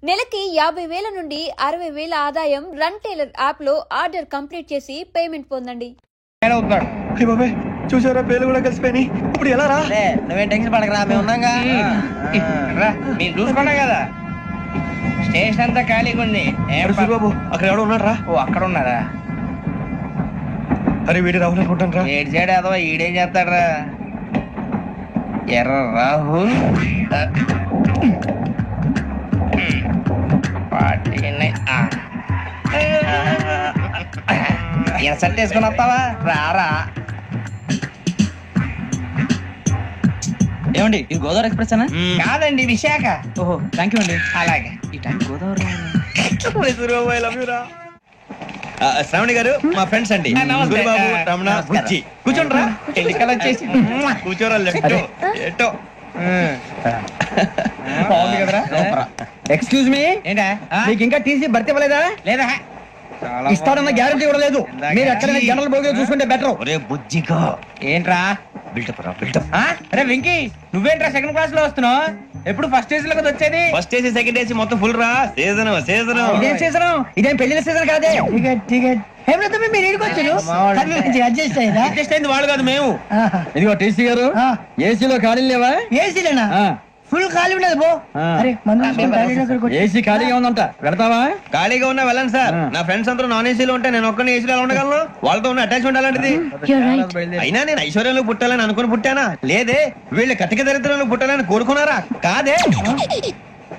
నెలకి 50,000 నుండి 60,000 ఆదాయం రన్ టైలర్ యాప్ లో ఆర్డర్ కంప్లీట్ చేసి పేమెంట్ పొందండి. చూసారా పేర్లు కూడా కలిసిపోయి ఇప్పుడు ఎలా రా? నువ్వేం టెన్షన్ పడకరా, మేము ఉన్నాగా. మీరు చూసుకున్నా కదా స్టేషన్ అంతా ఖాళీగా ఉంది. బాబు అక్కడ ఎవడో ఉన్నాడు రా. ఓ అక్కడ ఉన్నారా? అరే వీడి రాహుల్ అనుకుంటాను రా. ఏడు సైడ్ అదో ఈడేం చేస్తాడరా? ఎర్ర రాహుల్ సెట్ వేసుకుని వస్తావా? రారా. ఏమండి ఇది గోదావరి ఎక్స్ప్రెస్ అనా? కాదండి విశాఖ. ఓహో థ్యాంక్ యూ అండి. అలాగే ఈ టైం గోదావరి శ్రావణి గారు మా ఫ్రెండ్స్ అండి. నమస్తే. బాబు రమణ బుజ్జి కూర్చోండి రా. ఎన్నికలు వచ్చేసి కూర్చోరా లెఫ్ట్ ఎటో. బాగుంది కదరా? ఎక్స్క్యూజ్ మీ, ఏంటా? మీకు ఇంకా టీసీ భర్తీ ఇవ్వలేదా? లేదా ఇస్తానన్న గ్యారంటీ కూడా లేదు. మీరు ఎక్కడైనా జనరల్ బోగిలో చూసుకుంటే బెటర్. ఒరే బుజ్జిగా ఏంట్రా బిల్డప్ రా బిల్డప్. అరే వెంకీ నువ్వేంట్రా సెకండ్ క్లాస్ లో వస్తున్నావు? ఎప్పుడు ఫస్ట్ ఏసీ లో కదా వచ్చేది? ఫస్ట్ ఏసీ సెకండ్ ఏసీ మొత్తం ఫుల్ రా. సీజన్ సీజన్ ఇదేం సీజన్? ఇదేం పెళ్లిన సీజన్ కాదే. మీరు ఇడికొచ్చారు అడ్జస్ట్ అయ్యారా? అడ్జస్ట్ అయింది వాళ్ళు కాదు మేము. ఇదిగో టీసీ గారు, ఏసీలో ఖాళీ లేవా? ఏసీలేనా? ఫుల్ ఖాళీ ఉండదు బో. అరే ఏసీ ఖాళీగా ఉందంట, పెడతావా? ఖాళీగా ఉన్నా వెళ్ళండి సార్. నా ఫ్రెండ్స్ అందరూ నాన్ ఏసీలో ఉంటే నేను ఒక్కనే ఏసీలో ఉండగలను. వాళ్ళతో ఉన్న అటాచ్మెంట్ అలాంటిది. అయినా నేను ఐశ్వర్యంలో పుట్టాలని అనుకుని పుట్టానా? లేదే. వీళ్ళు కటిక దరిద్రంలో పుట్టాలని కోరుకున్నారా? కాదే.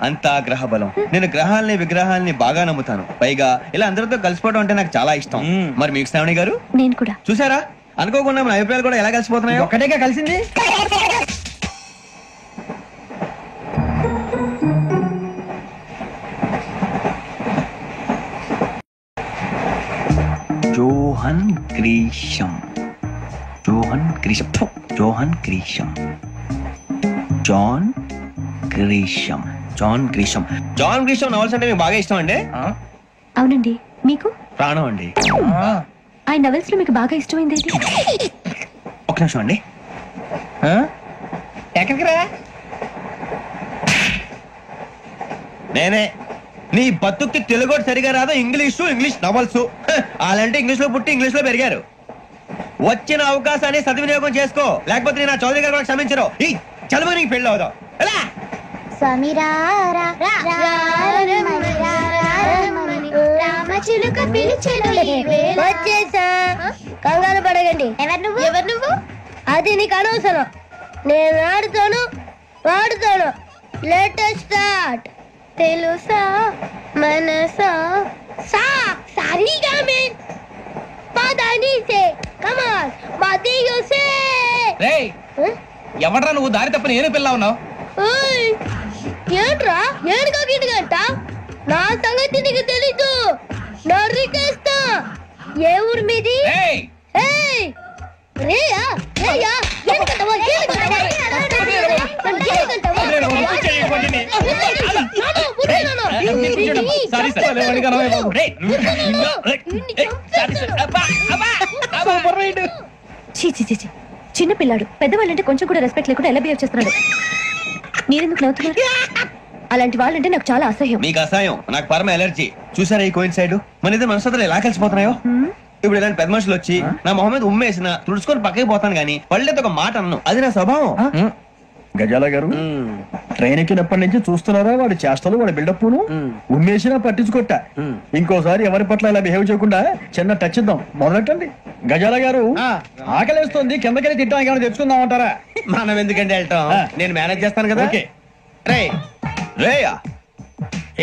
అంతా గ్రహ బలం. నేను గ్రహాలని విగ్రహాలని బాగా నమ్ముతాను. పైగా ఇలా అందరితో కలిసిపోవడం అంటే నాకు చాలా ఇష్టం. మరి మీకు శ్రావణి గారు? నేను కూడా. చూసారా అనుకోకుండా మన అభిప్రాయాలు కూడా ఎలా కలిసిపోతున్నాయో. ఒక్కటేగా కలిసింది. Johan Grisham Johan Grisham Johan Grisham John Grisham John Grisham John Grisham novels అంటే మీకు బాగా ఇష్టం అండి? అవునండి. మీకు? ప్రాణం అండి. ఆ నవెల్స్ లో మీకు బాగా ఇష్టమైంది ఏది? ఒక నిమిషం అండి. ఎక్కడికి రా? నేనే. నీ బతుక్కి తెలుగు సరిగా రాదు. English novels. అలాంటి ఇంగ్లీష్ లో పుట్టి ఇంగ్లీష్ లో పెరిగారు. వచ్చిన అవకాశాన్ని సద్వినియోగం చేసుకో, లేకపోతే నేను చౌదరి గారు కూడా క్షమించరు. ఈ చదువు నీకు పెళ్ళి అవుదాం. కంగారు పడగండి. ఎవరు నువ్వు? అది నీకు అనవసరం. నేను ఆడుతాను వాడుతాను. Latest start. తెలుసా మనసా సా సారీగా మెన్ పదని సే కమాన్ మదియో సే. రేయ్ ఎవడ్రా నువ్వు? దారి తప్పని ఏను పిల్ల ఉన్నావు? ఓయ్ ఏంట్రా ఏడుగా గిడుగంట? నా సంగతి నీకు తెలీదు. నరికేస్తా. ఏ ఊరు మీది? ఏయ్ ఏయ్ రేయా రేయా ఏడుకంటావా? చిన్న పిల్లాడు. పెద్దవాళ్ళంటే కొంచెం కూడా రెస్పెక్ట్ లేకుండా ఎలా బిహేవ్ చేస్తున్నాడు. మీరెందుకు నవ్వుతున్నారు? అలాంటి వాళ్ళంటే నాకు చాలా అసహ్యం. మీకు అసహ్యం, నాకు పరమ ఎలర్జీ. చూసారా ఈ కోయిన్సైడ్? మన ఇద్దరు మనసులో ఎలా కలిసిపోతున్నాయో. ఇప్పుడు ఇలాంటి పెద్ద మనుషులు వచ్చి నా మొహం మీద ఉమ్మేసిన తుడుచుకొని పక్కకి పోతాను గానీ పళ్ళేతో ఒక మాట అన్ను. అది నా స్వభావం. గజాల గారు, ట్రైన్ ఎక్కినప్పటి నుంచి చూస్తున్నారా వాడి చేష్టలు, వాడి బిల్డప్ ఉమ్మేసినా పట్టించుకోట. ఇంకోసారి ఎవరి పట్ల ఇలా బిహేవ్ చేయకుండా చిన్న టచ్ ఇద్దాం. మొదలెట్టండి. గజాల గారు, ఆకలేస్తుంది, కిందకెళ్ళి తింటాం, ఏమైనా తెచ్చుకుందాం అంటారా? మనం ఎందుకంటే వెళ్తాం, నేను మేనేజ్ చేస్తాను కదా. రేయా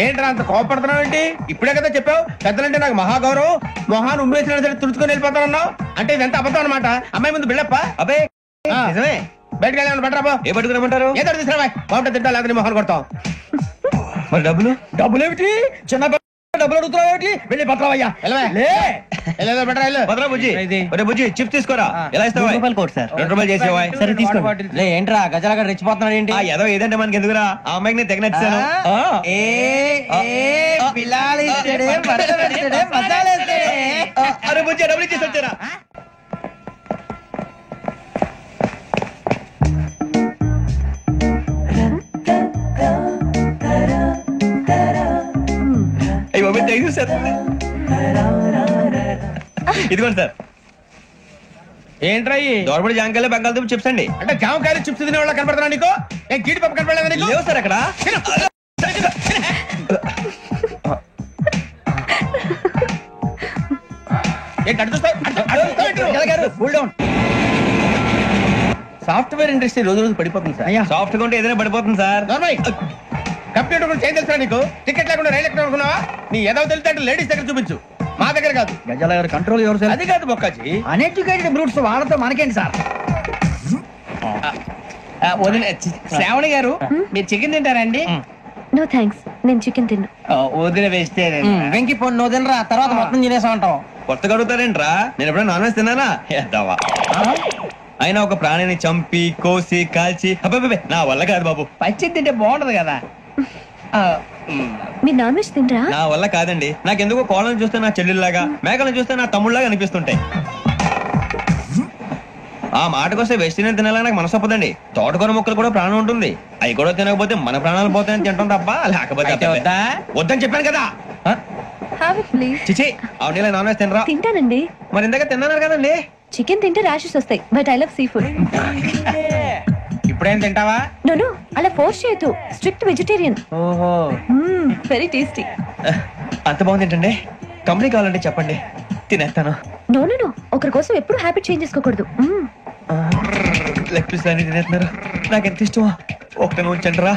ఏంట్రా అంత కోపడుతున్నావు ఏంటి? ఇప్పుడే కదా చెప్పావు పెద్దలంటే నాకు మహాగౌరవం, మొహాన్ని ఉమ్మేసిన సరే తుడుచుకొని వెళ్ళిపోతానన్నావు. అంటే ఇదంతా అబద్ధం అనమాట. అమ్మాయి ముందు బిల్డప్ప. అబ్బే నిజమే. బయటకు వెళ్ళాను బట్రాబో. ఏ పట్టుకురమ్మంటారు? ఏదో తీసుకురా బాగుంటే తింటా, లేకపోతే మొహాన్ని కొడతాం. మరి డబ్బులు ఏమిటి? చిన్న డబ్బులు అడుగుతున్నావు ఏమిటి? వెళ్ళి పట్టరావయ్యా. భద్రా బుజ్జి, ఒరే బుజ్జి చిప్స్ తీసుకోరా. ఎలా ఇస్తావా? ₹2 చేసేవా? సరే తీసుకోండి. ఏంట్రా గజాల గారు రెచ్చిపోతున్నాడు ఏంటి? ఏదో ఏదంటే మనకి ఎందుకురా? ఆ అమ్మాయికి నేను తెగ నచ్చాను. అరే బుజ్జి డబ్బులు ఇచ్చేసి వచ్చారా? da da చూసేస్తుంది. ఇదిగోండి సార్. ఏంట్రా దోరబడి జాంకాయలు బంగాళదుంప చిప్స్ అండి. అంటే జామకాయలు చిప్స్ తినే వాళ్ళ కనపడుతున్నా నీకు? ఏం జీడిపప్పు కనపడలేదా నీకు? లేవు సార్ అక్కడ. సాఫ్ట్వేర్ ఇండస్ట్రీ రోజు రోజు పడిపోతుంది సార్. సాఫ్ట్ గా ఉంటే ఏదైనా పడిపోతుంది సార్. కంప్యూటర్ గురించి ఏం తెలుసా నీకు? టికెట్ లేకుండా రైలు ఎక్కడ అనుకున్నావా? నీ ఏదో తెలితే లేడీస్ దగ్గర చూపించు, మా దగ్గర కాదు. గజాల గారు కంట్రోల్ ఎవరు సార్? అది కాదు బొక్కాజీ. అన్ఎడ్యుకేటెడ్ బ్రూట్స్ వాళ్ళతో మనకేంటి సార్? శ్రావణి గారు మీరు చికెన్ తింటారండి? నో థ్యాంక్స్, నేను చికెన్ తిన్ను. వదిన వేస్తే వెంకి పొన్ను తినరా, తర్వాత మొత్తం తినేసా ఉంటాం. కొత్తగా అడుగుతారేంట్రా? నేను ఎప్పుడైనా నాన్ వెజ్ తిన్నానా? ఎద్దావా. అయినా ఒక ప్రాణిని చంపి కోసి కాల్చి అబ్బబ్బే నా వల్ల కాదు బాబు. పచ్చి తింటే బాగుంటది కదా. మీరు నాన్ వెజ్ తినరా? నా వల్ల కాదండి. నాకెందుకో కోళ్ళని చూస్తే నా చెల్లెల్లాగా, మేకలను చూస్తే నా తమ్ముళ్ళలాగా అనిపిస్తుంటాయి. ఆ మాటకొస్తే వెస్టిరియన్ తినాలని నాకు మనసు ఒప్పదండి. తోటకూర మొక్కలు కూడా ప్రాణం ఉంటుంది. అవి కూడా తినకపోతే మన ప్రాణాలు పోతాయని తింటాం తప్ప లేకపోతే వద్దని చెప్పాను కదా. Have it please. చిచి అవునీ నాన్ వెజ్ తినరా? తింటానండి. మరి ఇందాక తిన్నాను కదండి. చికెన్ తింటే ర్యాషెస్ వస్తాయి, but I love sea food. ఇప్పుడేం తింటావా? నో అలా ఫోర్స్ చేయొద్దు. Strict vegetarian. ఓహో, వెరీ టేస్టీ. అంత బాగుంది ఏంటండి? కంపెనీ కావాలంటే చెప్పండి, తినేస్తాను. నో ఒకరి కోసం ఎప్పుడు హ్యాబిట్ చేంజ్ చేసుకోకూడదు. లెగ్ పీస్ అన్ని తినేస్తున్నారు. నాకు ఎంత ఇష్టమా. ఒకటే ఉంచండి రా.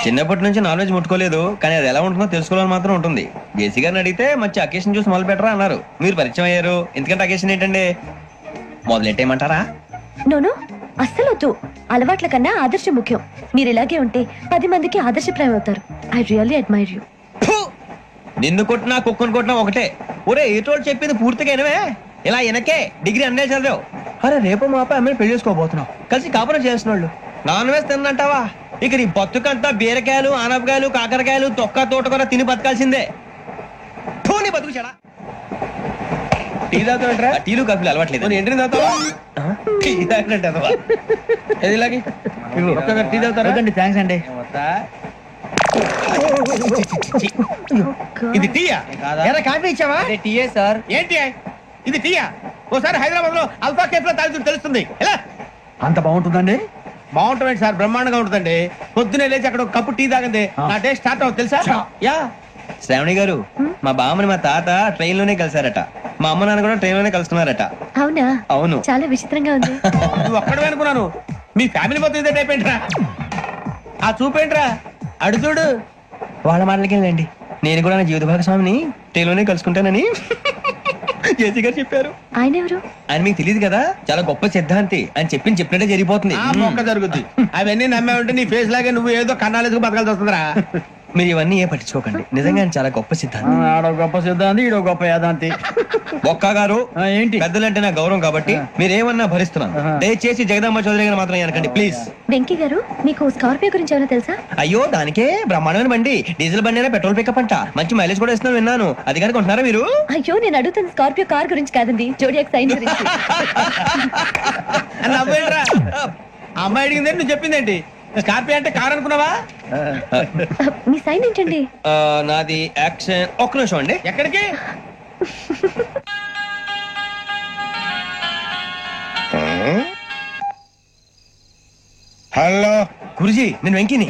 చిన్నప్పటి నుంచి నాన్ వెజ్ ముట్టుకోలేదు, కానీ అది ఎలా ఉంటుందో తెలుసుకోవాలని మాత్రం ఉంటుంది. జేసీ గారిని అడిగితే మంచి అకేషన్ చూసి మొదలు పెట్టరా అన్నారు. మీరు పరిచయం అయ్యారు. ఎందుకంటే అకేషన్ ఏంటండి? మొదలెట్టేయమంటారా? నో అస్సలు వద్దు. అలవాట్ల కన్నా ఆదర్శం ముఖ్యం. మీరు ఇలాగే ఉంటే 10 మందికి ఆదర్శప్రాయం అవుతారు. I really admire you. నిన్ను కొట్టినా కుక్కను కొట్టినా ఒకటే. ఒరే ఏటోళ్ళు చెప్పింది పూర్తిగా వినవే. ఇలా వెనకే డిగ్రీ అన్నే చదివావు. అరే రేపు మా అబ్బాయి అమ్మని పెళ్లి చేసుకోబోతున్నావు. కలిసి కాపురం చేసిన వాళ్ళు నాన్ వెజ్ తిన్నంటావా? ఇక నీ బతుకంతా బీరకాయలు, ఆనపకాయలు, కాకరకాయలు, తొక్క తోట కూడా తిని బతకాల్సిందే. నీ బతుకు చెడా. టీ తాగుతాంట్రా? టీలు కాఫీలు అలవాట్లేదు. ఏంటి తాగుతావా? టీ తాగినట్టు ఇలాగే టీ తాగుతారా? థ్యాంక్స్ అండి. ఇది టీయా? కాఫీ ఇచ్చావా? టీయే సార్. ఏంటి ఇది టీయా? ఓసారి హైదరాబాద్ లో అల్ఫా కేఫ్ లో తాగుతూ తెలుస్తుంది. ఎలా అంత బాగుంటుందండి? బాగుంటుంది సార్, బ్రహ్మాండంగా ఉంటుందండి. పొద్దునే లేచి అక్కడ ఒక కప్పు టీ తాగండి, నా డే స్టార్ట్ అవుతుంది తెలుసా? యా. శ్రావణి గారు, మా బామ్మని మా తాత ట్రైన్ లోనే కలిసారట. మా అమ్మ నాన్న కూడా ట్రైన్ లోనే కలుసుకున్నారట. అవునా? అవును. చాలా విచిత్రంగా ఉంది. నువ్వు ఒక్కడే అనుకున్నాను, మీ ఫ్యామిలీ మొత్తం ఇదే టైప్ ఏంట్రా? ఆ చూపేంట్రా అడు చూడు. వాళ్ళ మాటలకి వెళ్ళండి. నేను కూడా నా జీవిత భాగస్వామిని ట్రైన్ లోనే కలుసుకుంటానని జేసీ గారు చెప్పారు. ఆయన ఎవరు? ఆయన మీకు తెలియదు కదా, చాలా గొప్ప సిద్ధాంతి అని చెప్పినట్టే జరిగిపోతుంది. మొక్క జరుగుద్ది. అవన్నీ నమ్మే ఉంటే నీ ఫేస్ లాగే నువ్వు ఏదో కన్నాలేసుకు బతకాల్సి వస్తుందిరా. మీరు ఇవన్నీ ఏ పట్టించుకోకండి. నిజంగా ఆయన చాలా గొప్ప సిద్ధాంతి. ఆడో గొప్ప సిద్ధాంతి, ఈడో గొప్ప యాదాంతి. ఒక్క గారు ఏంటి? పెద్దలంటే నా గౌరవం కాబట్టి మీరేమన్నా భరిస్తున్నాను. దయచేసి జగదాంబ చౌదరి గారు మాత్రం అనకండి ప్లీజ్. వెంకీ గారు, మీకు స్కార్పియో గురించి ఏమైనా తెలుసా? అయ్యో దానికే బ్రహ్మాండమైన బండి. డీజిల్ బండి అయినా పెట్రోల్ పికప్ అంట. మంచి మైలేజ్ కూడా ఇస్తున్నాను విన్నాను. అది కానీ కొంటున్నారా మీరు? అయ్యో నేను అడుగుతున్న స్కార్పియో కార్ గురించి కాదండి, జోడియాక్ సైన్ గురించి. అమ్మాయి అడిగింది నువ్వు చెప్పిందేంటి? స్కార్పియో అంటే కార్ అనుకున్నావా? మీ సైన్ ఏంటండి? నాది యాక్షన్. ఒక్క నిమిషం అండి. ఎక్కడికి? హలో గురుజీ, నేను వెంకిని.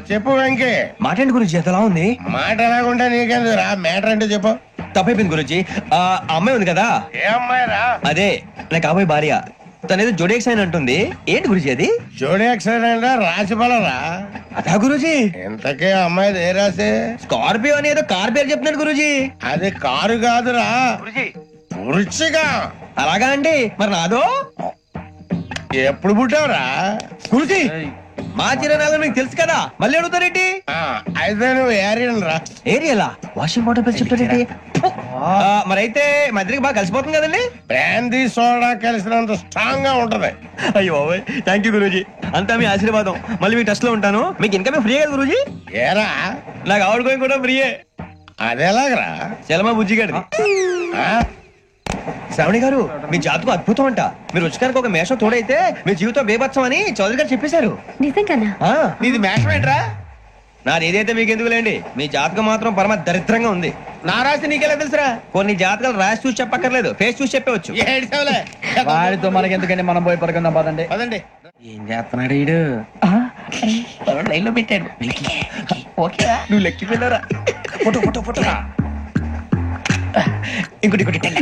చెప్పు వెంకీ. మాట్లాడండి గురుజీ, ఎంతలా ఉంది? మాట ఎలాగుంటా నీకెందుకు రా, మ్యాటర్ అంటే చెప్పు. తప్పైపోయింది గురుజీ. ఆ అమ్మాయి ఉంది కదా, ఏ అమ్మాయి రా? అదే నా కాబోయే భార్య. తనేదో జోడేక్స్ అని అంటుంది. ఏంటి గురుజీ అది? జోడి యాక్సిడెంట్ రాసి బలరా? అదా గురుజీ. ఇంతకే అమ్మాయి ఏ రాసి? స్కార్పియో అని ఏదో కార్ పేరు చెప్తున్నాడు గురుజీ. అది కారు కాదురా, వృచ్చిగా. అలాగా అండి, మరి నాదో? ఎప్పుడు పుట్టావురా? గురుజీ మా చిరనాలు మీకు తెలుసు కదా, మళ్ళీ అడుగుతారేంటి? అయితే నువ్వు ఏరియన్ రా. ఏరియలా? వాషింగ్ వాటర్ పేరు చెప్తారేంటి? మరైతే మా ఇద్దరికి బాగా కలిసిపోతుంది కదండి. బ్రాందీ సోడా కలిసినంత స్ట్రాంగ్ గా ఉంటది. అయ్యో థ్యాంక్ యూ గురూజీ, అంతా మీ ఆశీర్వాదం. మళ్ళీ మీకు టచ్ లో ఉంటాను. మీకు ఇన్కమ్ ఫ్రీ కదా గురూజీ? ఏరా నాకు ఆవిడ గోయింగ్ కూడా ఫ్రీయే. అదేలాగరా? చలమా బుజ్జి గారిది. శ్రావణి గారు, మీ జాతకు అద్భుతం అంట. మీరు రుచికారికి ఒక మేషం తోడైతే మీ జీవితం బేబత్సం అని చౌదరి గారు చెప్పేశారు. నిజంగానా? నీది మేషం ఏంట్రా? నాది ఏదైతే మీకు ఎందుకులేండి, మీ జాతకం మాత్రం పరమ దరిద్రంగా ఉంది. నా రాసి నీకెలా తెలుసురా? కొన్ని జాతకాలు రాసి చూసి చెప్పక్కర్లేదు, ఫేస్ చూసి చెప్పవచ్చు. వాడితో మనకి ఎందుకండి, మనం పోయి పడుకుందాం పదండి. పదండి. ఏం చేస్తున్నాడు వీడు? లైన్ లో పెట్టాడు. ఓకేరా? నువ్వు లెక్కి వెళ్ళారా? Photo photo photo. ఇంకోటి ఇంకోటి టెల్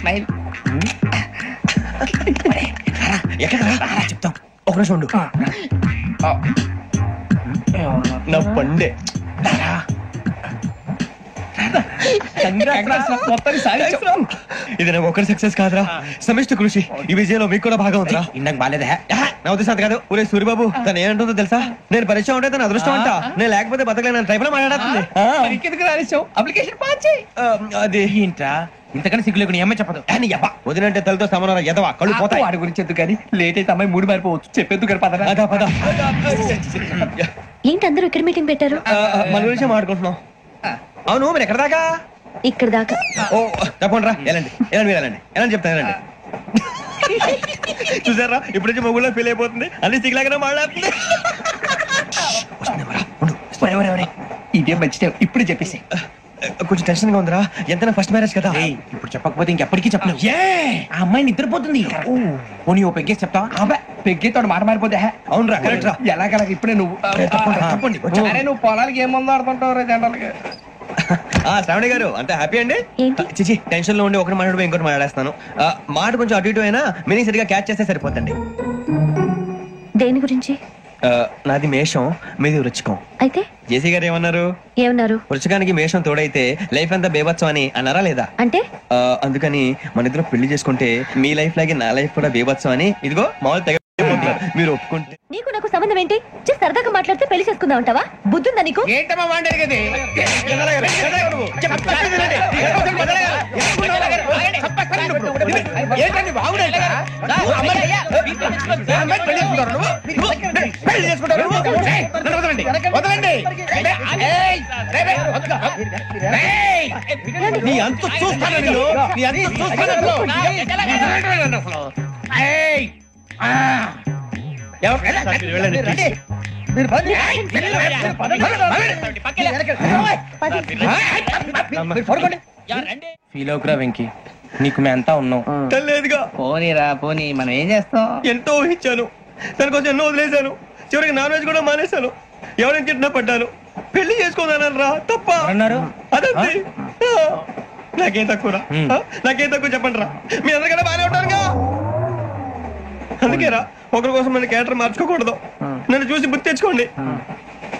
స్మైల్. ఎక్కడ చెప్తాం, ఒక నిమిషం ఉండు. నా పండే ఇది నాకు ఒకరి సక్సెస్ కాదురా, సమిష్టి కృషి. ఈ విజయంలో మీకు కూడా భాగం ఉందిరా. ఇందాక బాలేదా? నా ఉద్దేశం అంత కాదు. ఒరే సూరిబాబు, తను ఏమంటుందో తెలుసా? నేను పరిచయం ఉంటే తన అదృష్టం అంట, నేను లేకపోతే బతకలేను ట్రైబ్ లో మాట్లాడుతుంది. అప్లికేషన్ పాస్ చేయి. అది ఏంట్రా ఇంతకన్నా సిగ్గు లేకుండా ఏమై చెప్పదు. వదినంటే తలతో సమానం ఎదవా, కళ్ళు పోతాయి. వాడి గురించి ఎందుకు కానీ లేట్ అయితే అమ్మాయి మూడు మారిపోవచ్చు. చెప్పేందుకు కానీ పదరా. అదా పద. ఏంటి అందరూ ఇక్కడ మీటింగ్ పెట్టారు? మన గురించి మాట్లాడుకుంటున్నాం. అవును, మీరు ఎక్కడ దాకా? ఇక్కడ దాకా. ఓ తప్పకుండా రా, వెళ్ళండి వెళ్ళండి, మీరు వెళ్ళండి వెళ్ళండి, చెప్తాను వెళ్ళండి. చూసారా, ఇప్పుడు నుంచి మొగుల్లో ఫీల్ అయిపోతుంది, అన్ని సిగ్లాగానే మాట్లాడుతుంది. ఇదే మంచి ఇప్పుడు చెప్పేసి. కొంచెం టెన్షన్ గా ఉందిరా, ఎంతైనా ఫస్ట్ మ్యారేజ్ కదా. ఇప్పుడు చెప్పకపోతే ఇంకెప్పటికీ చెప్పలేవు. ఆ అమ్మాయి నిద్రపోతుంది. పోనీ ఓ పెగ్గేసి చెప్తావా? అబ్బా పెగ్గేతో మాట మారిపోతే. అవునరా, కరెక్ట్ రా. ఎలాగలా ఇప్పుడే నువ్వు తప్పండి. అరే నువ్వు పొలాలకి ఏం మందు ఆడుతుంటావు జనరల్ గా. శ్రావణి గారు అంత హ్యాపీ అండి? ఏంటి? చిచి, టెన్షన్ లో ఉండి ఒకటి మాట్లాడిపోయి ఇంకోటి మాట్లాడేస్తాను. మాట కొంచెం అటు ఇటు అయినా మీనింగ్ సరిగా క్యాచ్ చేస్తే సరిపోతండి. దేని గురించి? నాది మేషం, మీది వృచ్చికం. అయితే జేసీ గారు ఏమన్నారు? ఏమన్నారు? వృచ్చికానికి మేషం తోడైతే లైఫ్ అంతా బేబత్సం అని అన్నారా లేదా? అంటే అందుకని మన ఇద్దరు పెళ్లి చేసుకుంటే మీ లైఫ్ లాగే నా లైఫ్ కూడా బేబత్సం అని ఇదిగో మామూలు తెగ మీరు ఒప్పుకుంటే. నీకు నాకు సంబంధం ఏంటి? సరదాగా మాట్లాడితే పెళ్లి చేసుకుందాం అంటావా? బుద్ధుందా నీకు? ఏంటమ్మా వాడేది? ఏంటండి బాగుండే నీ అంత చూస్తాను, నీ అంత చూస్తాను. ఫీల్ అవుకురా వెంకీ, నీకు మేము అంతా ఉన్నాం. తెలియదుగా. పోనీరా పోనీ, మనం ఏం చేస్తాం? ఎంతో ఊహించాను, దాని కోసం ఎన్నో వదిలేశాను, చివరికి నాన్ వెజ్ కూడా మానేశాను. ఎవరైనా తిట్టినా పడ్డాను, పెళ్లి చేసుకోదానని రా తప్ప అన్నారు. అదంతే. నాకేం తక్కువరా, నాకేం తక్కువ చెప్పండి రా. మీ అందరికన్నా బాగానే ఉంటారుగా. అందుకేరా ఒకరి కోసం మన క్యారెక్టర్ మార్చుకోకూడదు. నన్ను చూసి గుర్తు తెచ్చుకోండి.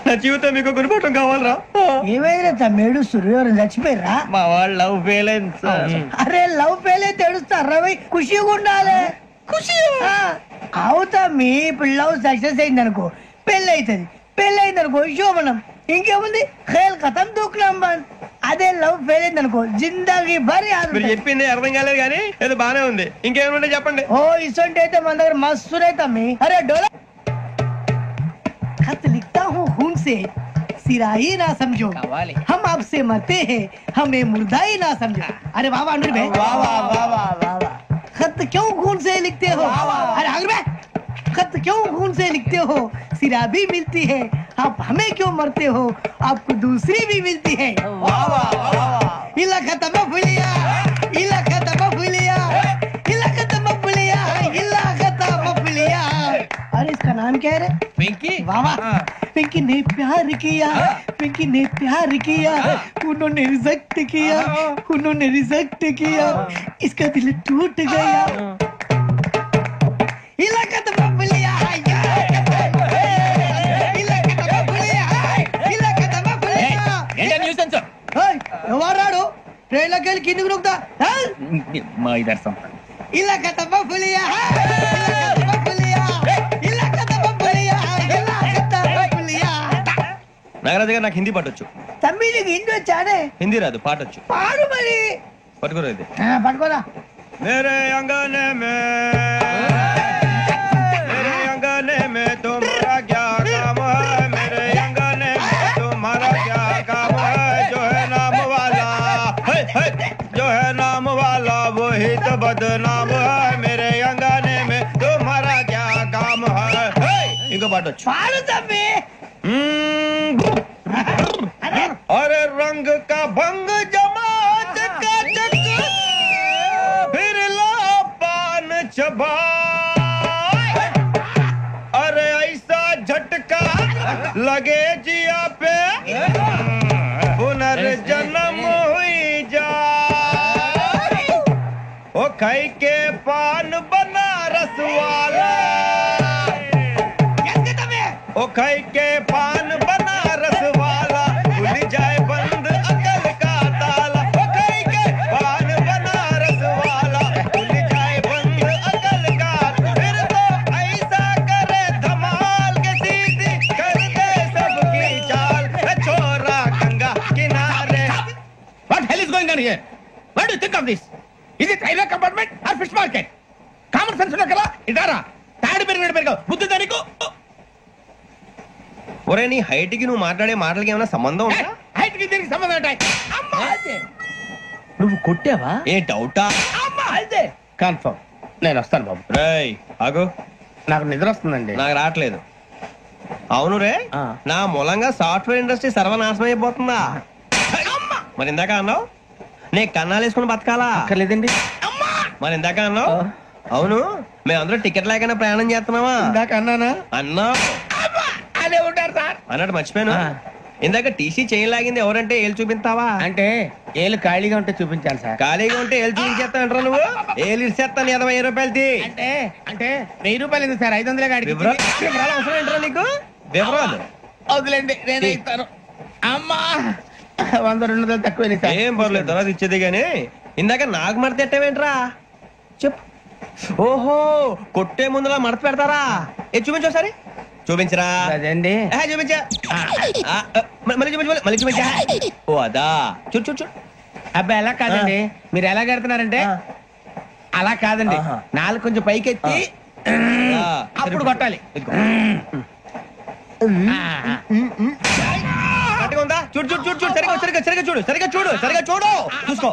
నా జీవితం మీకు గురిపటం కావాలరా. ఏమైనా తమ్మేడు సూర్యవరం చచ్చిపోయిరా? మా వాళ్ళు లవ్ ఫెయిల్ అయింది సార్. అరే లవ్ ఫెయిల్ అయితే ఏడుస్తారా? ఖుషిగా ఉండాలి. ఖుషి అవుతా. మీ ఇప్పుడు లవ్ సక్సెస్ అయింది అనుకో, పెళ్ళి అవుతుంది. పెళ్ళి అయింది అనుకో శోభనం. ఇంకేముంది, ఖేల్ కథం దూకునాం బంద్. అదే లవ్ ఫెయిల్ అయింది అనుకో జిందాగీ భారీ. మీరు చెప్పింది అర్థం కాలేదు కానీ ఏదో బానే ఉంది. ఇంకేమైనా చెప్పండి. ఓ ఇసొంటి అయితే మన దగ్గర మస్తు తమ్మి. అరే డోలా खत लिखता हूँ खून से, सिरा ही ना समझो, हम आपसे मरते हैं, हमें मुर्दा ही ना समझो. अरे वाह वाह अनुर भाई, वाह वाह वाह वाह वाह. खत क्यों खून से लिखते हो? अरे अनुर भाई, खत क्यों खून से लिखते हो? सिरा भी मिलती है, आप हमें क्यों मरते हो? आपको दूसरी भी मिलती है. वाह वाह वाह. इला खत्म फुलिया, इला खत्म फुलिया, इला खत्म फुलिया, इला खत्म फुलिया. अरे इसका नाम क्या है? వెంకీ. वाह वाह. पिंकी ने प्यार किया, पिंकी ने प्यार किया, उन्होंने रिजेक्ट किया, उन्होंने रिजेक्ट किया, इसका दिल टूट गया. इलाका तो बबलिया, इलाका तो बबलिया, इलाका तो बबलिया. ఎవరాడు ట్రైన్ లోకి వెళ్ళి కిందికి నొక్కుతా. మా ఇదర్శం ఇలాకా तो बबलिया, इलाका तो बबलिया, इलाका तो बबलिया, इलाका तो बबलिया. నాగరాజు గారు నాకు హిందీ పాటొచ్చు. తమ్మి నీకు హిందీ వచ్చానే? హిందీ రాదు, పాటొచ్చు. పాడు మరి. పట్టుకోరు అయితే. పట్టుకోరా. मेरे अंगने में तुम्हारा क्या काम है? मेरे अंगने में तुम्हारा क्या काम है? जो है नाम वाला, जो है नाम वाला वही तो बदनाम है. मेरे अंगने में तुम्हारा क्या काम है? इनको पाटो. పాడు తమ్మి. अरे रंग का भंग जमा चकाचक फिर ला पान चबा अरे ऐसा झटका लगे जिया पे पुनर्जन्म हुई जा ओ खाई के पान बनारस वाला ओ खाई के पान बनारस वाला खुल जाए बंद अकल का ताला ओ खाई के पान बनारस वाला खुल जाए बंद अकल का फिर तो ऐसा करे धमाल के सीधी कर दे सबकी चाल छोरा गंगा किनारे What hell is going on here? What do you think of this? Is it railway compartment or fish market? Common sense ఉన్న కదా ఇదారా తాడి పెరిగినట్టు పెరిగావు బుద్ధి దానికి ఒరే నీ హైట్ కి నువ్వు మాట్లాడే మాటలకి ఏమైనా సంబంధం ఉందా హైట్ కి దీనికి సంబంధం ఉంటాయి అమ్మా అదే నువ్వు కొట్టావా? ఏ డౌటా అమ్మా అదే కన్ఫర్మ్ నేను వస్తాను బాబు రేయ్ ఆగు నాకు నిద్ర వస్తుందండి నాకు రావట్లేదు అవును రే నా మూలంగా సాఫ్ట్వేర్ ఇండస్ట్రీ సర్వనాశనం అయిపోతుందా మరి ఇందాక అన్నావు నే కన్నాలు వేసుకుని బతకాలా అక్కర్లేదండి మరి ఇందాక అన్నావు అవును మేమందరూ టికెట్ లేకుండా ప్రయాణం చేస్తున్నావా ఇందాక అన్నానా అన్నా అదే ఉంటారు సార్ అన్నట్టు మర్చిపోయాను ఇందాక టీసీ చేయి లాగింది ఎవరంటే ఏళ్ళు చూపిస్తావా అంటే ఏళ్ళు ఖాళీగా ఉంటే చూపించాను సార్ ఖాళీగా ఉంటే ఏళ్ళు చూపించేస్తానంటారా నువ్వు ఏళ్ళు ఇచ్చేస్తాను 20 రూపాయలది అంటే అంటే 1000 రూపాయలు ఎందుకు సార్ 500 గాడికి వివరాలు అవసరం ఏంటరా నీకు వివరాలు వదిలేండి నేనే ఇస్తాను అమ్మా 100-200 తక్కువ సార్ ఏం పర్లేదు తర్వాత ఇచ్చేది గానీ ఇందాక నాకు మడత ఎట్టవేంట్రా చెప్పు ఓహో కొట్టే ముందులా మడత పెడతారా ఏ చూపించు ఒకసారి చూపించరా అదండి చూపించా మళ్ళీ చూపించు మళ్ళీ చూపించా ఓ అదా చూడు చూడు చూడు అబ్బాయి ఎలా కాదండి మీరు ఎలా కడుతున్నారంటే అలా కాదండి నాలుగు కొంచెం పైకెత్తి అప్పుడు కొట్టాలి కరెక్ట్గా ఉందా చూడు చూడు చూడు చూడు సరిగా సరిగా సరిగా చూడు సరిగా చూడు సరిగా చూడు చూసుకో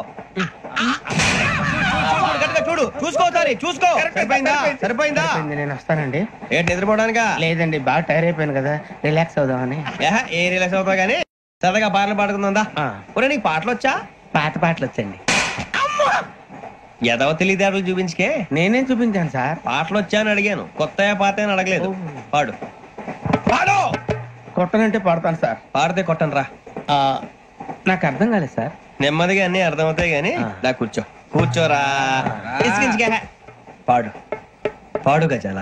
కరెక్ట్గా చూడు చూసుకో సారి చూసుకో సరిపోయిందా సరిపోయిందా నేను వస్తానండి ఏంటి నిద్రపోవడానికా లేదండి బాగా టైర్ అయిపోయాను కదా రిలాక్స్ అవుదామని ఏ రిలాక్స్ అవుతావు కానీ సరదాగా పాటలు పాడుకుందా ఒరే నీకు పాటలు వచ్చా పాత పాటలు వచ్చండి ఎదవ తెలియదారులు చూపించుకే నేనేం చూపించాను సార్ పాటలు వచ్చా అని అడిగాను కొత్త పాత అని అడగలేదు పాడు పాడు కొట్టనంటే పడతాను సార్ పాడితే కొట్టను రా నాకు అర్థం కాలేదు సార్ నెమ్మదిగా అన్ని అర్థమవుతాయి గానీ దా కూర్చో కూర్చోరా ఇసుకించుకే పాడు పాడు గజాల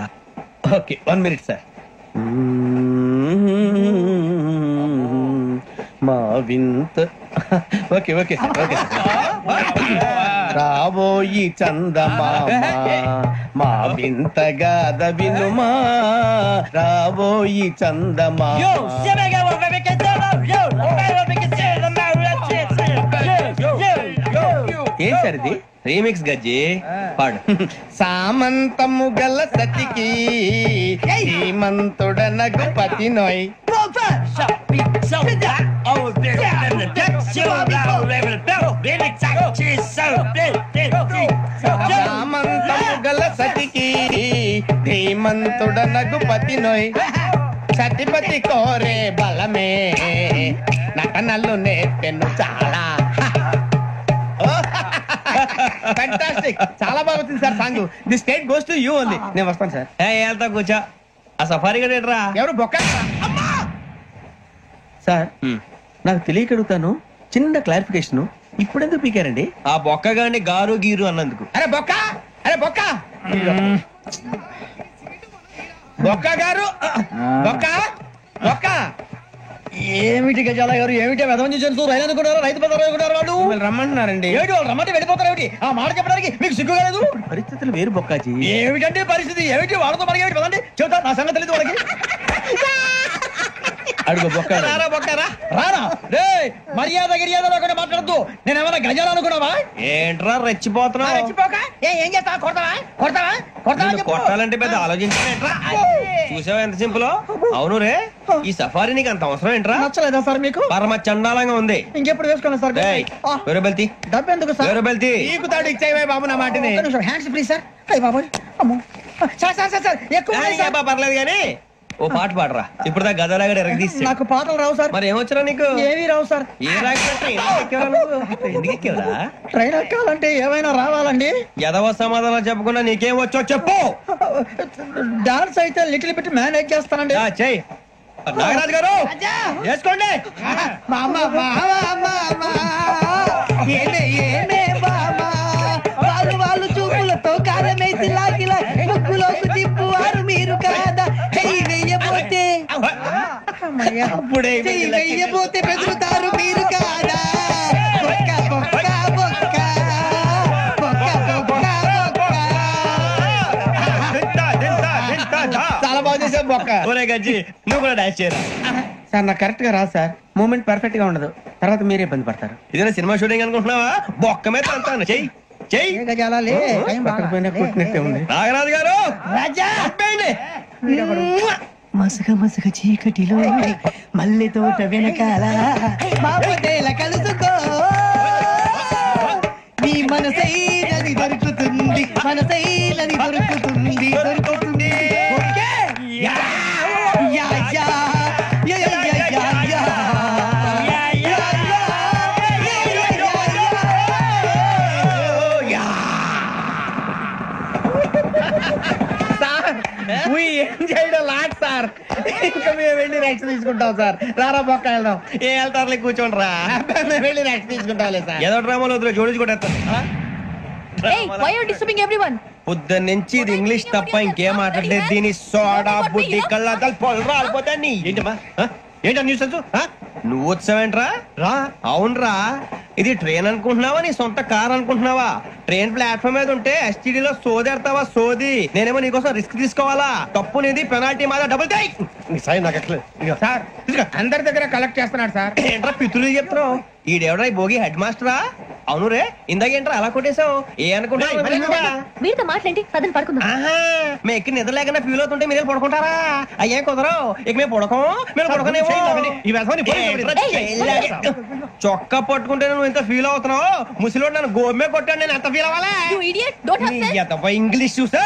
ఓకే 1 minute సార్ మా వింత ఓకే ఓకే సార్ ఓకే రాబోయి చందమామ మా వింత గాథ వినుమా రాబోయి చందమామ ఏం సార్ ఇది రీమిక్స్ గజ్జి పాడు సామంతము గల సతికి శ్రీమంతుడనగు పతి నోయ్ సామంతము గల సతికి ధీమంతుడనగు పతి నోయ్ సతిపతి కోరే బలమే నటనలు నేర్పెను చాలా ఫ్యాంటాస్టిక్ చాలా బాగా వచ్చింది sir song the state goes to you only నేను వస్తాను సార్ వెళ్తా కూర్చో ఆ సఫారీ గడేట్రా ఎవరు బొక్క సార్ నాకు తెలియక అడుగుతాను చిన్న క్లారిఫికేషన్ ఇప్పుడెందుకు పీకారండి ఆ బొక్క గాని గారు గీరు అన్నందుకు అరే బొక్క అరే బొక్క బొక్క గారు బొక్క బొక్క ఏమిటి గజాల గారు ఏమిటి వెదవం చూసారు రైలు అనుకున్నారు రైతు బజార్ అనుకున్నారు వాళ్ళు రమ్మంటున్నారండి ఏమిటి వాళ్ళు రమ్మంటే వెళ్ళిపోతారు ఏమిటి ఆ మాట చెప్పడానికి మీకు సిగ్గు కాలేదు పరిస్థితులు వేరు బొక్కాజీ ఏమిటంటే పరిస్థితి ఏమిటి వాళ్ళతో మనకి ఏమిటి పదండి చెబుతా నా సంగతి తెలియదు వాళ్ళకి అడుగు బొక్క రారా బొక్కరా రానా రే మర్యాద గిర్యాద లేకుండా మాట్లాడద్దు నేను ఏమైనా గజాలు అనుకున్నావా ఏంట్రా రెచ్చిపోతున్నావు ఏం చేస్తావా కొడతావా కొడతావా నిన్ను కొట్టాలంటే పెద్ద ఆలోచించా చూసావా ఎంత సింపుల్ అవును రే ఈ సఫారీ నీకు అంత అవసరం ఏంట్రా నచ్చలేదా సార్ మీకు పరమ చండాలంగా ఉంది ఇంకెప్పుడు వేసుకోండి సార్ వేరే బెల్తి డబ్బు ఎందుకు సార్ వేరే బెల్తి నీకు తాడు ఇచ్చేవే బాబు నా మాటని హ్యాండ్స్ ఫ్రీ సార్ అయ్య బాబోయ్ అమ్మో సార్ సార్ సార్ సార్ ఎక్కువ ఉన్నాయి సార్. పర్లేదు కానీ ఓ పాట పాడరా ఇప్పుడు దా గదలాగడ ఎరగదీసి. నాకు పాటలు రావు సార్. మరి ఏమొచ్చరా నీకు? ఏమీ రావు సార్. ఏ రాకపోతే ఎందుకు ఎక్కేవరా? ట్రైన్ ఎక్కాలంటే ఏమైనా రావాలండి. ఎదవ సమాధానం చెప్పకుండా నీకేం వచ్చో చెప్పు. డాన్స్ అయితే లిటిల్ బిట్ మేనేజ్ చేస్తానండి. చెయ్యి నాగరాజు గారు చేసుకోండి. వాళ్ళు చూపులతో కారమేసి లాగిలా ముక్కులోకి తిప్పువారు మీరు కాదా. చెయ్యి వెయ్యబోతే చెయ్యి వెయ్యబోతే బెదురుతారు మీరు కాదా. చాలా బాగా చేసావు బొక్క. ఒరే గజ్జి నువ్వు కూడా డాన్స్ చేయరా. సార్ నాకు కరెక్ట్ గా రాదు సార్. మూమెంట్ పర్ఫెక్ట్ గా ఉండదు. తర్వాత మీరే ఇబ్బంది పడతారు. ఇదేనా సినిమా షూటింగ్ అనుకుంటున్నావా? బొక్క మీద అంటాను. చెయ్యి చెయ్యి. కొట్టినట్టే ఉంది. నాగరాజు గారు రాజా చెప్పండి. మసగ మసగ చీకటిలో మల్లె తోట వెనకాల బాపతేల కలుసుకో నీ మనసైనది దొరుకుతుంది. మనసైనది దొరుకుతుంది. దొరుకుతుంది. Yeah yeah yeah yeah yeah yeah yeah. Sir ఇంకా మేము వెళ్ళి రెక్స్ తీసుకుంటాం సార్. రారా బొక్క వెళ్దాం. ఏ వెళ్తారులే కూర్చోండి రా. మేము వెళ్ళి రెక్స్ తీసుకుంటాంలే సార్. ఏదో డ్రామాలో వద్దు జోడించుకుంటా. పొద్దున్నుంచి ఇది ఇంగ్లీష్ తప్ప ఇంకేం మాట్లాడలేదు. దీని సోడా బుడ్డి కళ్ళ పొలం రాలిపోతా. ఏంటమ్మా ఏంటా న్యూస్ నువ్వు వచ్చావేంట్రా? రా. అవునరా, ఇది ట్రైన్ అనుకుంటున్నావా నీ సొంత కార్ అనుకుంటున్నావా? ట్రైన్ ప్లాట్ఫామ్ మీద ఉంటే ఎస్టీడీలో సోదేడతావా సోది. నేనేమో నీకోసం రిస్క్ తీసుకోవాలా? తప్పు నీది, పెనాల్టీ మాదా, డబుల్ టై. సాయి నాకు ఎట్లేదు సార్ అందరి దగ్గర కలెక్ట్ చేస్తున్నాడు సార్. ఏంట్రా పితులు చెప్తున్నావు? ఈడెవడా ఈ భోగి హెడ్ మాస్టరా? అవును రే, ఇందాకేంట్రా అలా కొట్టేశావు? ఏ అనుకుంటా వీరితో మాట్లాడి సదన్ పడుకుందాం. మేము ఎక్కి నిద్ర లేకుండా ఫీల్ అవుతుంటే మీరు పడుకుంటారా? అయ్యే కుదరవు. ఇక మేము పడకం, మేము పడకనేమో. చొక్కా పట్టుకుంటే నువ్వు ఎంత ఫీల్ అవుతున్నావు? ముసలివాడు నన్ను గోమే కొట్టాడు, నేను ఎంత ఫీల్ అవ్వాలా? ఇంగ్లీష్ చూసా.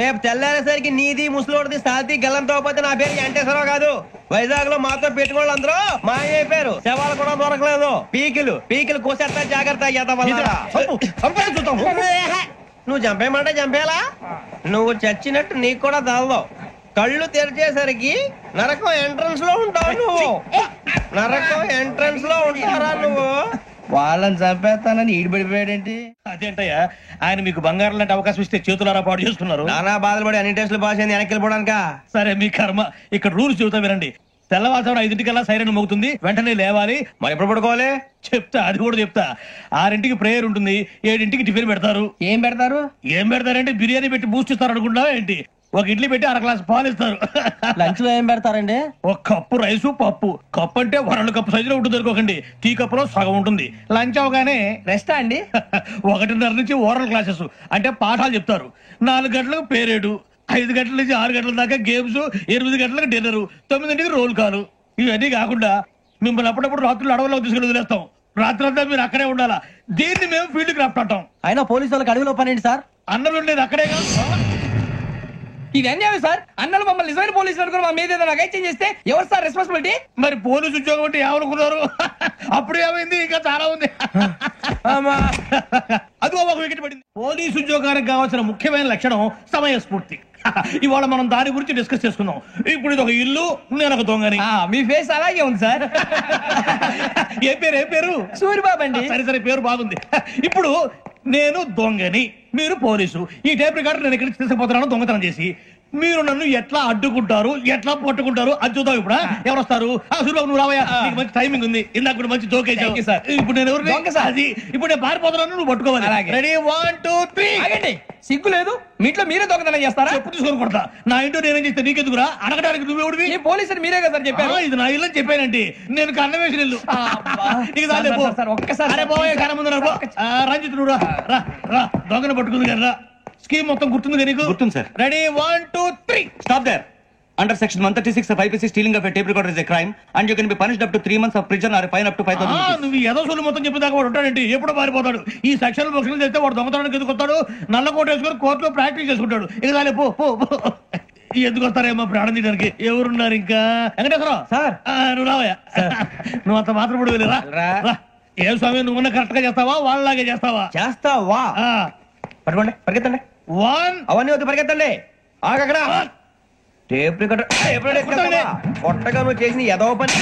రేపు తెల్లారేసరికి నీది ముసలివాడిది సాతి గల్లంతో పోతే నా పేరు వెంకటేశ్వరరావు కాదు. వైజాగ్ లో మాతో పెట్టుకోళ్ళు అందరూ మాయైపోయారు. శవాలు కూడా దొరకలేదు. పీకిలు కోసేస్తా జాగ్రత్త. నువ్వు చంపేయమంటే చంపేలా? నువ్వు చచ్చినట్టు నీకు కూడా తగదు. కళ్ళు తెరిచేసరికి నరకం ఎంట్రన్స్ లో ఉంటావు నువ్వు. నరకం ఎంట్రన్స్ లో ఉంటారా నువ్వు? వాళ్ళని చంపేస్తానని ఈడిపడిపోయాడేంటి? అదేంటయ్యా, ఆయన మీకు బంగారం లాంటి అవకాశం ఇస్తే చేతులారా పాటు చేసుకున్నారు. నానా బాధలు పడి అన్ని టెస్టులు పాస్ అయింది, వెనక్కి వెళ్ళిపోవడానికా? సరే మీ కర్మ. ఇక్కడ రూల్స్ చెబుతా వినండి. తెల్లవారుజామున 5 సైరన్ మోగుతుంది, వెంటనే లేవాలి. మరి ఎప్పుడు పడుకోవాలి? చెప్తా, అది కూడా చెప్తా. 6 ప్రేయర్ ఉంటుంది, 7 టిఫిన్ పెడతారు. ఏం పెడతారు? ఏం పెడతారంటే బిర్యానీ పెట్టి బూస్ట్ ఇస్తారు అనుకుంటా ఏంటి? ఒక ఇడ్లీ పెట్టి 1 గ్లాస్ పాలు ఇస్తారు. లంచ్ లో ఏం పెడతారండి? ఒక కప్పు రైసు పప్పు. కప్పు అంటే 2 కప్పు సైజులో ఉంటుంది అనుకోకండి. టీ కప్పులో సగం ఉంటుంది. లంచ్ అవగానే రెస్టా అండి? 1:30 నుంచి ఓరల్ క్లాసెస్ అంటే పాఠాలు చెప్తారు. 4 గంటలకు పేరేడు, 5 గంటల నుంచి 6 గంటల దాకా గేమ్స్, 8 గంటలకు డిన్నర్, 9 రోల్ కాలు. ఇవన్నీ కాకుండా మిమ్మల్ని అప్పుడప్పుడు రాత్రులు అడవుల్లో తీసుకుని వదిలేస్తాం. రాత్రి అంతా మీరు అక్కడే ఉండాలా. దీన్ని మేము ఫీల్డ్ క్రాఫ్ట్ అంటాం. అయినా పోలీసు వాళ్ళకి అడవిలో పని ఏంటి సార్? అన్నలు ఉండేది అక్కడే కాదు. ఇది అన్యాయం సార్. అన్నలు మమ్మల్ని నిజమైన పోలీసులు అనుకుని మా మీద ఏదైనా అగైత్యం చేస్తే ఎవరు సార్ రెస్పాన్సిబిలిటీ? మరి పోలీసు ఉద్యోగం అంటే ఏమనుకున్నారు? అప్పుడు ఏమైంది? ఇంకా చాలా ఉంది. అది ఒక వికెట్ పడింది. పోలీసు ఉద్యోగానికి కావాల్సిన ముఖ్యమైన లక్షణం సమయస్ఫూర్తి. ఇవాళ మనం దాని గురించి డిస్కస్ చేసుకుందాం. ఇప్పుడు ఇది ఒక ఇల్లు, నేను ఒక దొంగని. మీ ఫేస్ అలాగే ఉంది సార్. ఏ పేరు? సూరిబాబు అండి. సరే పేరు బాగుంది. ఇప్పుడు నేను దొంగని, మీరు పోలీసు. ఈ టైప్ రికార్డు నేను ఎక్కడికి తీసుకుపోతున్నాను దొంగతనం చేసి. మీరు నన్ను ఎట్లా అడ్డుకుంటారు, ఎట్లా పట్టుకుంటారు అది చూద్దాం. ఇప్పుడు ఎవరు వస్తారు? సూరిబాబు నువ్వు రావయ్యా, నీకు మంచి టైమింగ్ ఉంది. ఇందాక కూడా మంచి జోక్ వేసావు సార్. ఇప్పుడు నేను ఎవరు? అది ఇప్పుడు నేను పారిపోతున్నాను, నువ్వు పట్టుకోవాలి. రెడీ 1 2 3. సిగ్గు లేదు? మీట్లో మీరే దొంగతనం చేస్తారా? ఎప్పుడు తీసుకొని కొడతా. నా ఇంటో నేనేం చేస్తే నీకెందుకురా? అడగడానికి నువ్వెవడివి? పోలీసులు మీరే కదా సార్ చెప్పారు. ఇది నా ఇల్లు అని చెప్పానండి. నేను కన్న వేసిన ఇల్లు. ఒక్కసారి రంజిత్ నువ్వు రా. దొంగను పట్టుకుంది కదా. స్కీమ్ మొత్తం గుర్తుంది నీకు? గుర్తుంది sir. Ready 1 2 3. Stop there. Under section 136 of IPC, stealing of a tape recorder is a crime and you can be punished up to 3 months of prison or a fine up to 5,000 rupees. నువ్వు ఏదో సొల్లు మొత్తం చెప్పేదాకా వాడు ఉంటాడండి. ఎప్పుడు పారిపోతాడు. ఈ సెక్షన్ బుక్స్ చేస్తే వాడు దొంగతనానికి ఎదుకొస్తాడు. నల్ల కోట వేసుకొని కోర్టులో ప్రాక్టీస్ చేసుకుంటాడు. ఇక పో. ఎందుకు వస్తారేమో ప్రాణం తీయడానికి? ఎవరున్నారు ఇంకా? వెంకటేశ్వరరావు సార్, నువ్వు రావయ్యా. నువ్వు అంత మాత్రం కూడా వెళ్ళిరా. ఏం స్వామి, నువ్వు కరెక్ట్ గా చేస్తావా వాళ్ళలాగే చేస్తావా? చేస్తావా? పట్టుకోండి, పరిగెత్తండి. అవన్నీ వద్దు, పరిగెత్తండి. ఆగక్కడ టేప్ రికార్డర్ కొట్టగా నువ్వు చేసిన ఎదవ పని.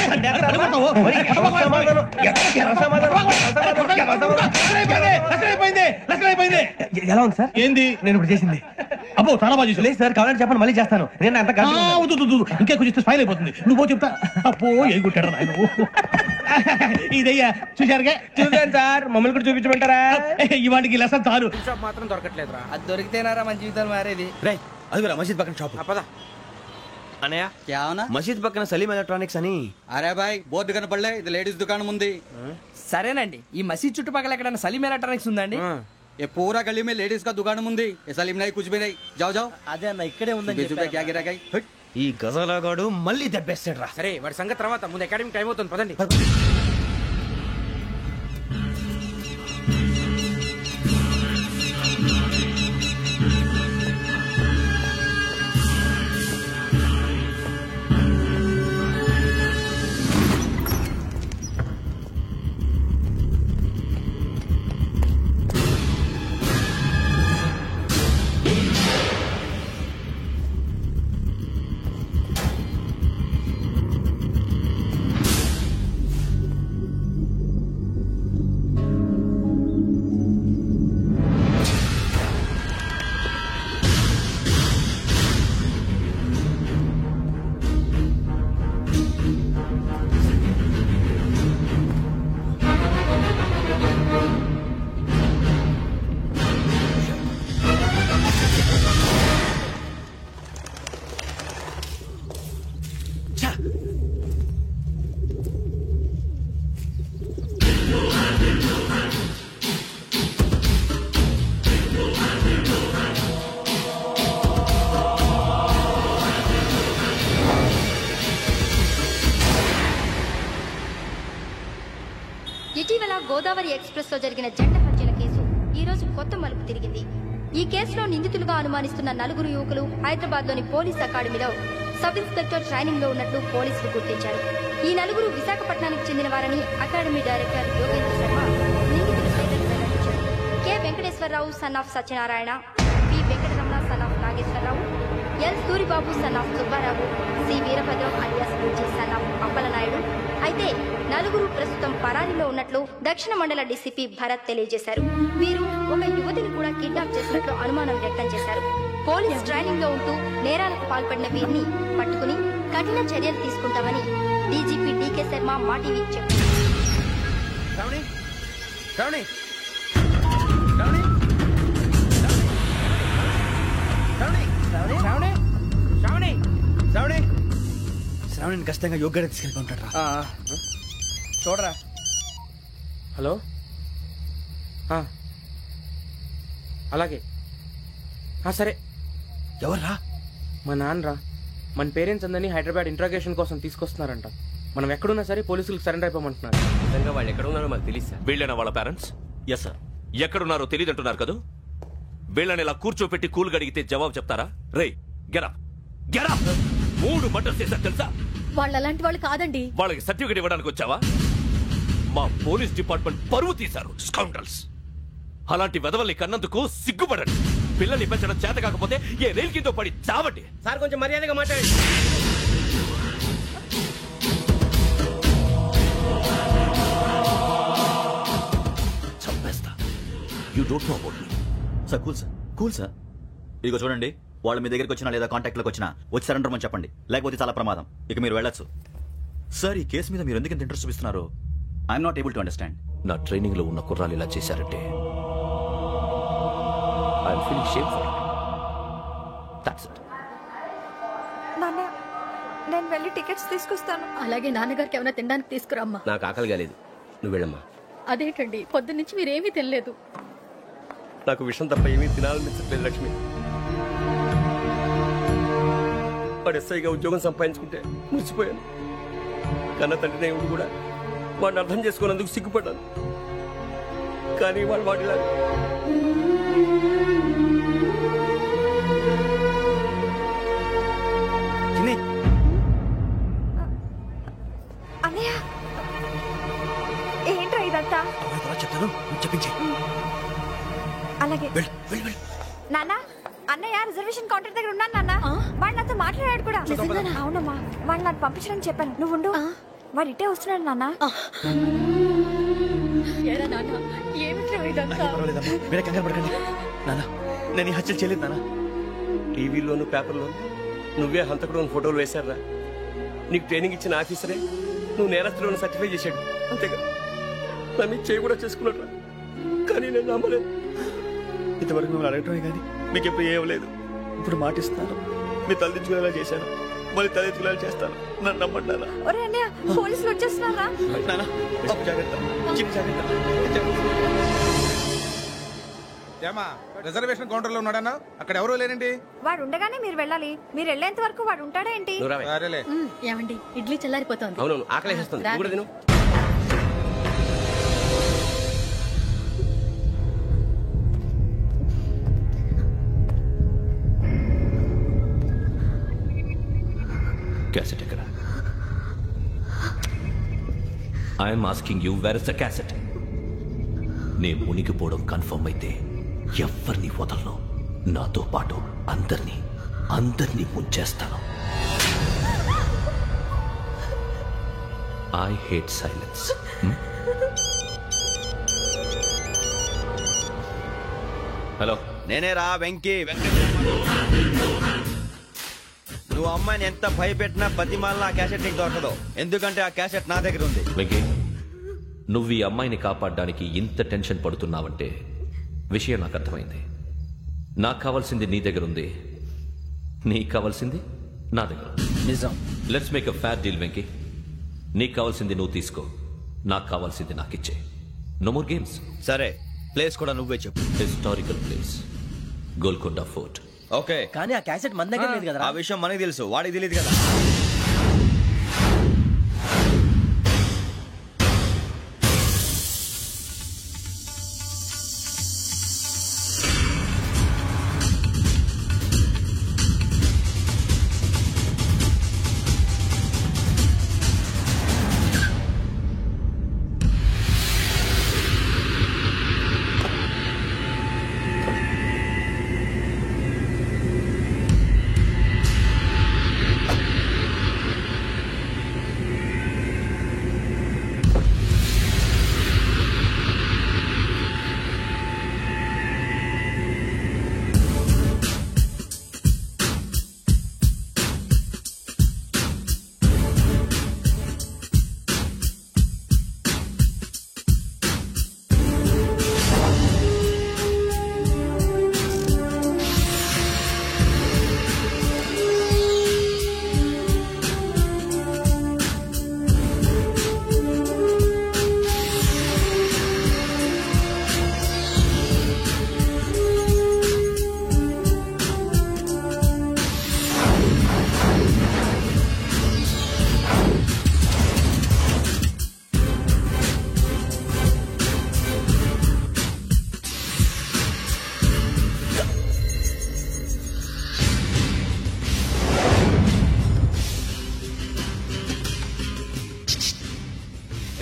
ఎలా ఉంది సార్? ఏంది నేను ఇప్పుడు చేసింది? అబ్బో చాలా బాగా చేసి. లేదు సార్, కావాలంటే చెప్పండి, మళ్ళీ చేస్తాను. నేను అంత ఇంకే కొంచెం స్మైల్ అయిపోతుంది. నువ్వు చెప్తా. అప్పో ఏ కుట్టాడు ఆయన. ఇదయ్యా చూశారుగా? చూసాను సార్, మమ్మల్ని కూడా చూపించమంటారా? ఇవాటికి లెసన్ చాలు. మాత్రం దొరకట్లేదురా. అది దొరికితేనారా మన జీవితాలు మారేది. అది మసీద్ పక్కన షాప్. పద అనయా क्या होना? మసీద్ పక్కన సలీం ఎలక్ట్రానిక్స్ అని. అరే బాయ్ బోర్డు కనపడలే, ఇది లేడీస్ దుకాణం ఉంది. సరేనండి, ఈ మసీద్ చుట్టుపక్కల ఎక్కడైనా సలీం ఎలక్ట్రానిక్స్ ఉందండి? ये पूरा गली में लेडीज का दुकान मुंदी, ये सलीम नहीं कुछ भी नहीं. जाओ जाओ. అదే అన్న, ఇక్కడే ఉందని 20 रुपए क्या गिरा गई. ఈ గజలాగాడు మళ్ళీ దెబ్బేస్తాడు రా. సరే వాడి సంగతి తర్వాత, ముందు అకాడమిక్ టైం అవుతుంది, పదండి. ఇటీవల గోదావరి ఎక్స్ప్రెస్ లో జరిగిన జంట హత్యల కేసు ఈ రోజు కొత్త మలుపు తిరిగింది. ఈ కేసులో నిందితులుగా అనుమానిస్తున్న 4 యువకులు హైదరాబాద్ లోని పోలీస్ అకాడమీలో సబ్ ఇన్స్పెక్టర్ ట్రైనింగ్ లో ఉన్నట్లు పోలీసులు గుర్తించారు. ఈ 4 విశాఖపట్నానికి చెందిన వారని అకాడమీ డైరెక్టర్ యోగేంద్ర శర్మ నిందితుల పేర్లను వెల్లడించారు. K Venkateswararao son of Satyanarayana, P Venkataramana son of Nageswararao, L Suribabu son of Subbarao, C Veerabhadram alias Bujji son of Appalanaidu. అయితే 4 ప్రస్తుతం పరారీలో ఉన్నట్లు దక్షిణ మండల డీసీపీ భరత్ తెలియజేశారు. వీరు ఒక యువతిని కూడా కిడ్నాప్ చేసినట్లు అనుమానం వ్యక్తం చేశారు. పోలీస్ ట్రైనింగ్ లో ఉంటూ నేరాలకు పాల్పడిన వీరిని పట్టుకుని కఠిన చర్యలు తీసుకుంటామని డీజీపీ డీకే శర్మ మా టీవీకి చెప్పారు. శ్రావణిని ఖచ్చితంగా యోగ్యత తీసుకెళ్ళిపోతాడు రా. చూడరా. హలో, అలాగే సరే. ఎవర్రా? మా నాన్నరా. మన పేరెంట్స్ అందరినీ హైదరాబాద్ ఇంట్రాగేషన్ కోసం తీసుకొస్తున్నారంట. మనం ఎక్కడున్నా సరే పోలీసులకు సరెండర్ అయిపోమంటున్నారు. నిజంగా వాళ్ళు ఎక్కడ ఉన్నారో మాకు తెలియదు సార్. వీళ్ళేనా వాళ్ళ పేరెంట్స్? Yes sir. ఎక్కడున్నారో తెలియదు అంటున్నారు కదా, వీళ్ళని ఇలా కూర్చోపెట్టి కూల్ గడిగితే జవాబు చెప్తారా? రేయ్ గెరా గెరా 3 మర్డర్స్ చేశారు తెలుసా? వాళ్ళు అలాంటి వాళ్ళు కాదండి. వాళ్ళకి సర్టిఫికేట్ ఇవ్వడానికి వచ్చావా? మా పోలీస్ డిపార్ట్మెంట్ పరువు తీశారు స్కౌండ్రల్స్. అలాంటి వెధవల్ని కన్నందుకు సిగ్గుపడండి. పిల్లల్ని పెంచడం చేత కాకపోతే ఏ రైలు కింద పడి చావండి. సార్ కొంచెం మర్యాదగా మాట్లాడండి. చంపేస్తా. You don't know about me. Sir cool sir, cool sir. ఇదిగో చూడండి, వాళ్ళు మీ దగ్గరికి వచ్చినా లేదా కాంటాక్ట్లోకి వచ్చినా వచ్చి సరెండర్ అని చెప్పండి, లేకపోతే చాలా ప్రమాదం. ఇక మీరు వెళ్ళొచ్చు. సార్ ఈ కేసు మీద మీరు ఎందుకు ఇంత ఇంట్రెస్ట్ చూపిస్తున్నారు? I'm not able to understand. నా ట్రైనింగ్ లో ఉన్న కుర్రాలు ఇలా చేశారంటే I'm feeling shame for it. That's it. నాన్న, నేను వెళ్ళి టికెట్స్ తీసుకొస్తాను. అలాగే నాన్నగారికి ఏమైనా తినడానికి తీసుకురామ్మా. నాకు ఆకలి కాలేదు, నువ్వు వెళ్ళమ్మా. అదేంటండి, పొద్దున్నుంచి మీరేమీ తినలేదు. నాకు విషయం తప్ప ఏమీ తినాలనిపించట్లేదు లక్ష్మి. వాడు ఎస్ఐగా ఉద్యోగం సంపాదించుకుంటే మురిసిపోయాను. కన్న తండ్రి దేవుడు కూడా వాడిని అర్థం చేసుకున్నందుకు సిగ్గుపడ్డాను. కానీ వాడిలా రా. చెప్తాను చెప్పించి. అలాగే నాన్న, అన్నయ్య రిజర్వేషన్ కౌంటర్ దగ్గర ఉన్నాను నాన్న. వాడు నాతో మాట్లాడాడు కూడా. అవునమ్మా, వాడు నాకు పంపించడానికి చెప్పాను. నువ్వు ఉండు, వాడు ఇట్టే వస్తున్నాడు నాన్న. మీరే కంగారు పడకండి నాన్న. నేను ఈ హత్యలు చేయలేదు నాన్న. టీవీలోను పేపర్లోను నువ్వే హంతకుడు ఫోటోలు వేశారా? నీకు ట్రైనింగ్ ఇచ్చిన ఆఫీసరే నువ్వు నేరస్తులను సర్టిఫై చేశాడు. అంతేగా నన్ను చేయి కూడా చేసుకున్నాడు. కానీ నేను నమ్మలేదు. ఇంతవరకు మిమ్మల్ని అడగటమే కానీ మీకు ఎప్పుడు ఏమలేదు. ఇప్పుడు మాటిస్తాను, మీ తలదించుకునేలా చేశాను, మళ్ళీ తలెత్తుకునేలా చేస్తాను. నన్ను నమ్మంటారా? ఒరే అన్నయ్య, పోలీసులు వచ్చేస్తున్నారా? జాగ్రత్త, చిన్న జాగ్రత్త. రిజర్వేషన్ కౌంటర్ లో ఉన్నాడన్నా? అక్కడ ఎవరూ లేనండి. వాడు ఉండగానే మీరు వెళ్ళాలి. మీరు వెళ్ళేంత వరకు వాడు ఉంటాడా ఏంటి? ఏమండి, ఇడ్లీ చల్లారిపోతుంది. అవునవును, ఆకలేస్తుంది. నువ్వు కూడా తిను. క్యాసెట్ ఎక్కడ? I'm asking you, where is the cassette? నే మునిగిపోవడం కన్ఫర్మ్ అయితే ఎవరిని వదలను. నాతో పాటు అందరినీ ముంచేస్తాను. I hate silence. హలో, నేనే రా వెంకీ. నువ్వు అమ్మాయిని ఎంత భయపెట్టినా బతిమాలినా ఆ క్యాసెట్ నీకు దొరకదు. ఎందుకంటే ఆ క్యాసెట్ నా దగ్గర ఉంది. వెంకీ, నువ్వు ఈ అమ్మాయిని కాపాడడానికి ఇంత టెన్షన్ పడుతున్నావంటే విషయం నాకు అర్థమైంది. నాకు కావాల్సింది నీ దగ్గర ఉంది, నీకు కావాల్సింది నా దగ్గర. నిజం. Let's make a fair deal Venky. నీకు కావాల్సింది నువ్వు తీసుకో, నాకు కావాల్సింది నాకు ఇచ్చే. No more games. సరే, ప్లేస్ కూడా నువ్వే చెప్పు. Historical place, Golconda fort. Okay, కానీ ఆ క్యాసెట్ మన దగ్గర లేదు కదా. ఆ విషయం మనకి తెలుసు, వాడికి తెలియదు కదా.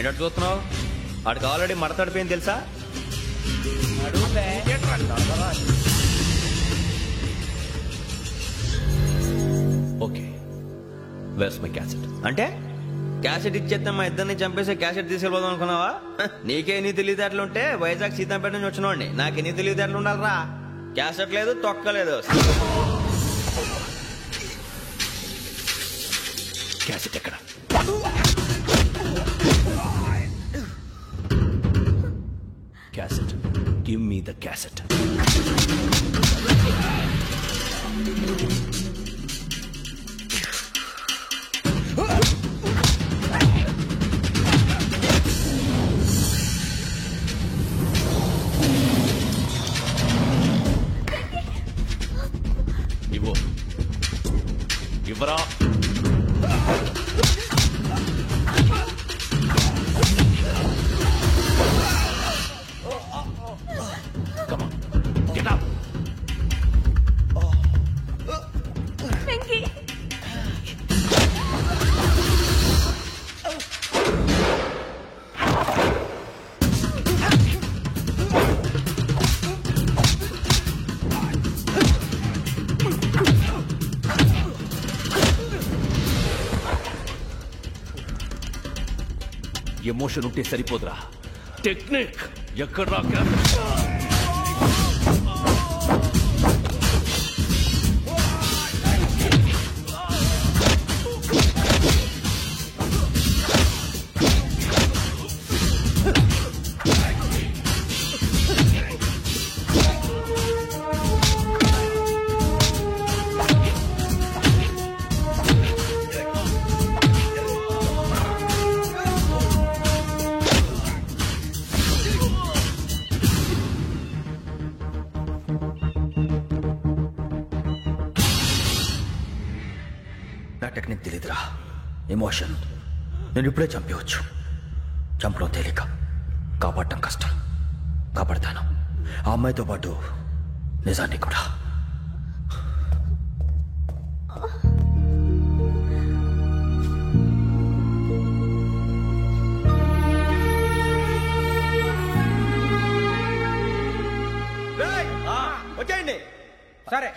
ఏంటో చూస్తున్నావు? వాడికి ఆల్రెడీ మడతడిపోయింది తెలుసా? Okay, where's my cassette? అంటే క్యాసెట్ ఇచ్చేస్తే మా ఇద్దరిని చంపేసి క్యాసెట్ తీసుకెళ్ళిపోదాం అనుకున్నావా? నీకే ఎన్ని తెలివితేటలు ఉంటే వైజాగ్ సీతంపేట నుంచి వచ్చినవాడిని. నాకు ఎన్ని తెలివితేటలు ఉండాలరా? క్యాసెట్ లేదు, తొక్కలేదు. క్యాసెట్ ఎక్కడ? Cassette, give me the cassette. ఇవ్వు, ఇవ్వరా. Come on, get up. Emotion ఉంటే సరిపోదురా, టెక్నిక్ ఎక్కడ నా టెక్నిక్ తెలీదురా, ఎమోషన్. నేను ఇప్పుడే చంపేవచ్చు. చంపడం తేలిక, కాపాడటం కష్టం. కాపాడతాను ఆ అమ్మాయితో పాటు నిజాన్ని కూడా. వచ్చేయండి. సరే